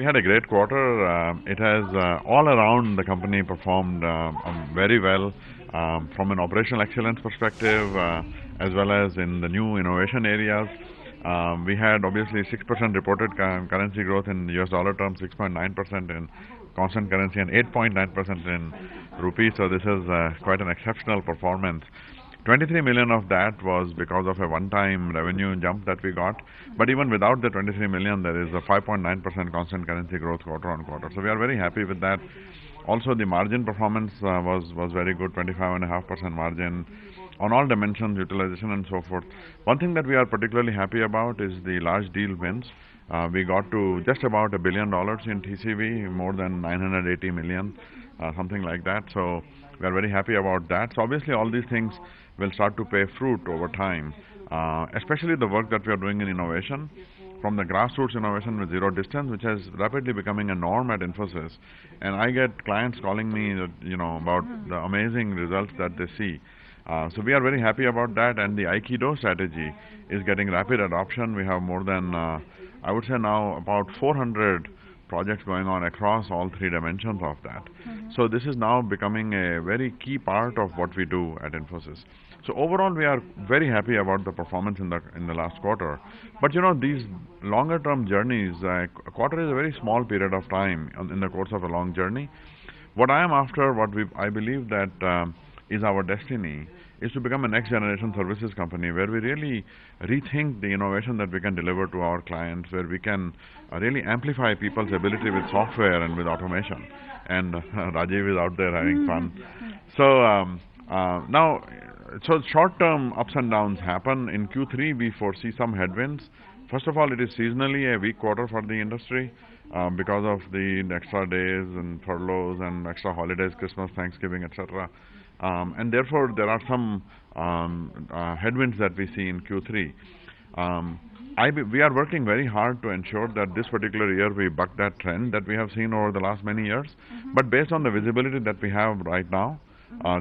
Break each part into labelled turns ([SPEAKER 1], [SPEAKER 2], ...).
[SPEAKER 1] We had a great quarter. It has all around the company performed very well from an operational excellence perspective as well as in the new innovation areas. We had obviously 6% reported currency growth in US dollar terms, 6.9% in constant currency, and 8.9% in rupees. So this is quite an exceptional performance. 23 million of that was because of a one-time revenue jump that we got. But even without the 23 million, there is a 5.9% constant currency growth quarter on quarter. So we are very happy with that. Also, the margin performance was very good, 25.5% margin on all dimensions, utilization and so forth. One thing that we are particularly happy about is the large deal wins. We got to just about $1 billion in TCV, more than 980 million, something like that. So we are very happy about that. So obviously all these things will start to pay fruit over time, especially the work that we are doing in innovation, from the grassroots innovation with zero distance, which is rapidly becoming a norm at Infosys. And I get clients calling me, about the amazing results that they see. So we are very happy about that, and the Aikido strategy is getting rapid adoption. We have more than, I would say now, about 400 projects going on across all three dimensions of that. So this is now becoming a very key part of what we do at Infosys. So overall, we are very happy about the performance in the last quarter. But these longer term journeys, a quarter is a very small period of time in the course of a long journey. What I am after, I believe that is our destiny, is to become a next generation services company where we really rethink the innovation that we can deliver to our clients, where we can really amplify people's ability with software and with automation. And Rajiv is out there having fun. So so short-term ups and downs happen. In Q3, we foresee some headwinds. First of all, it is seasonally a weak quarter for the industry because of the extra days and furloughs and extra holidays, Christmas, Thanksgiving, etc. And therefore, there are some headwinds that we see in Q3. We are working very hard to ensure that this particular year we buck that trend that we have seen over the last many years. But based on the visibility that we have right now,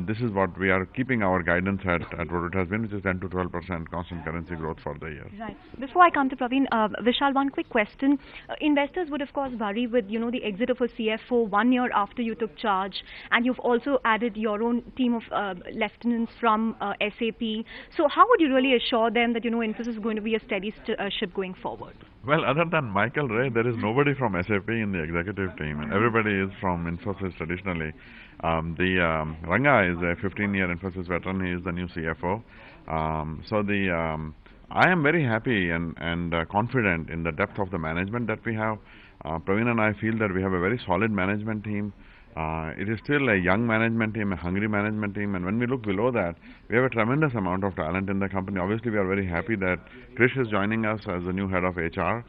[SPEAKER 1] this is what we are keeping our guidance at what it has been, which is 10 to 12% constant currency growth for the year.
[SPEAKER 2] Right. Before I come to Pravin, Vishal, one quick question. Investors would of course worry with the exit of a CFO 1 year after you took charge, and you've also added your own team of lieutenants from SAP. So how would you really assure them that Infosys is going to be a steady ship going forward?
[SPEAKER 1] Well, other than Michael Ray, there is nobody from SAP in the executive team, and everybody is from Infosys traditionally. Ranga is a 15-year Infosys veteran. He is the new CFO. I am very happy and confident in the depth of the management that we have. Pravin and I feel that we have a very solid management team. It is still a young management team, a hungry management team, and when we look below that, we have a tremendous amount of talent in the company. Obviously, we are very happy that Krish is joining us as the new head of HR.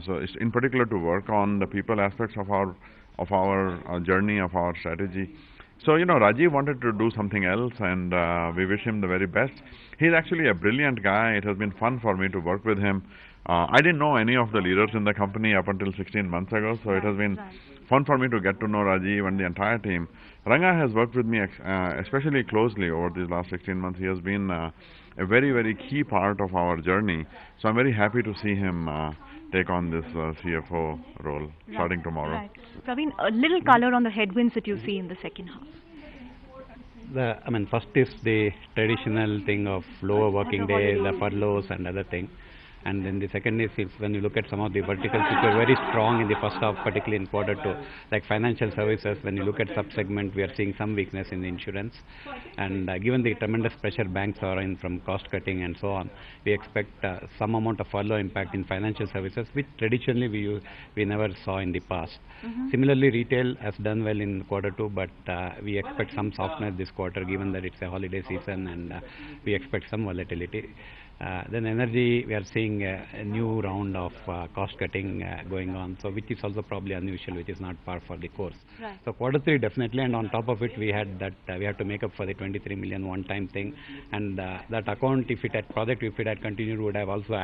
[SPEAKER 1] So it's in particular to work on the people aspects of our journey, of our strategy. So, Rajiv wanted to do something else, and we wish him the very best. He's actually a brilliant guy. It has been fun for me to work with him. I didn't know any of the leaders in the company up until 16 months ago, so it has been fun for me to get to know Rajiv and the entire team. Ranga has worked with me especially closely over these last 16 months. He has been a very, very key part of our journey. So I'm very happy to see him take on this CFO role starting tomorrow.
[SPEAKER 2] Right. Pravin, a little color on the headwinds that you see in the second half.
[SPEAKER 3] First is the traditional thing of lower working days, the furloughs and other things. And then the second is when you look at some of the verticals which were very strong in the first half, particularly in quarter two, like financial services, when you look at sub-segment, we are seeing some weakness in the insurance. And given the tremendous pressure banks are in from cost cutting and so on, we expect some amount of furlough impact in financial services, which traditionally we never saw in the past. Similarly, retail has done well in quarter two, but we expect some softness this quarter given that it's a holiday season, and we expect some volatility. Then energy, we are seeing a new round of cost cutting going on, so which is also probably unusual, which is not par for the course.
[SPEAKER 2] Right.
[SPEAKER 3] So quarter three definitely, and on top of it we had that we have to make up for the 23 million one-time thing, and that account, if it had continued, would have also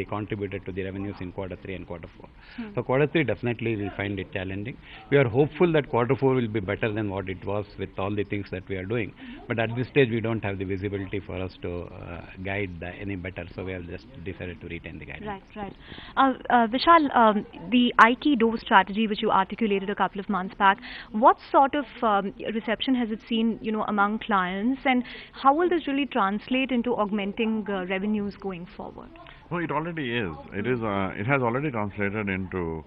[SPEAKER 3] contributed to the revenues in quarter three and quarter four. So quarter three definitely we find it challenging. We are hopeful that quarter four will be better than what it was with all the things that we are doing, but at this stage we don't have the visibility for us to guide any any better. So we have just decided to retain the guidance.
[SPEAKER 2] Right. Vishal, the Aikido strategy which you articulated a couple of months back, what sort of reception has it seen, among clients, and how will this really translate into augmenting revenues going forward?
[SPEAKER 1] No, it already is. It has already translated into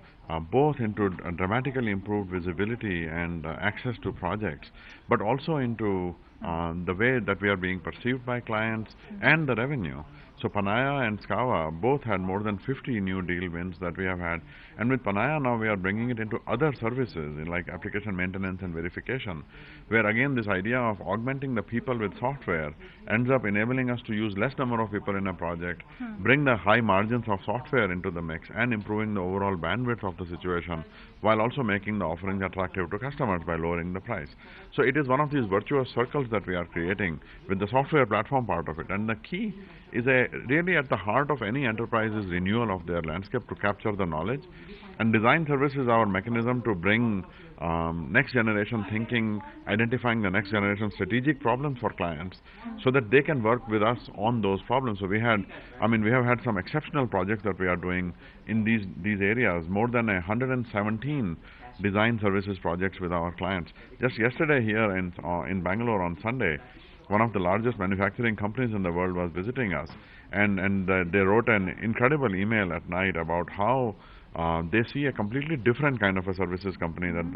[SPEAKER 1] both into dramatically improved visibility and access to projects, but also into the way that we are being perceived by clients and the revenue. So Kanhaiya and Skawa both had more than 50 new deal wins that we have had, and with Kanhaiya now we are bringing it into other services like application maintenance and verification, where again this idea of augmenting the people with software ends up enabling us to use less number of people in a project, bring the high margins of software into the mix, and improving the overall bandwidth of the situation, while also making the offerings attractive to customers by lowering the price. So it is one of these virtuous circles that we are creating with the software platform part of it, and the key is really at the heart of any enterprise's renewal of their landscape to capture the knowledge, and design service is our mechanism to bring next generation thinking, identifying the next generation strategic problems for clients so that they can work with us on those problems. So we have had some exceptional projects that we are doing in these areas, more than 117 design services projects with our clients. Just yesterday here in Bangalore on Sunday, one of the largest manufacturing companies in the world was visiting us, and they wrote an incredible email at night about how they see a completely different kind of a services company, that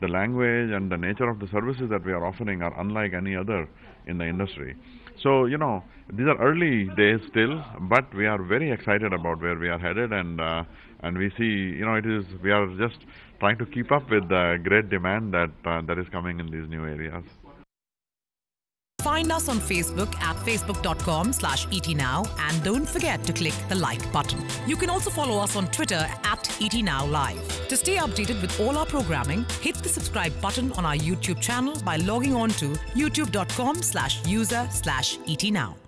[SPEAKER 1] the language and the nature of the services that we are offering are unlike any other in the industry. So, these are early days still, but we are very excited about where we are headed, and we see, we are just trying to keep up with the great demand that is coming in these new areas.
[SPEAKER 4] Find us on Facebook at facebook.com/ETNow, and don't forget to click the like button. You can also follow us on Twitter at ETNowLive. To stay updated with all our programming, hit the subscribe button on our YouTube channel by logging on to youtube.com/user/ETNow.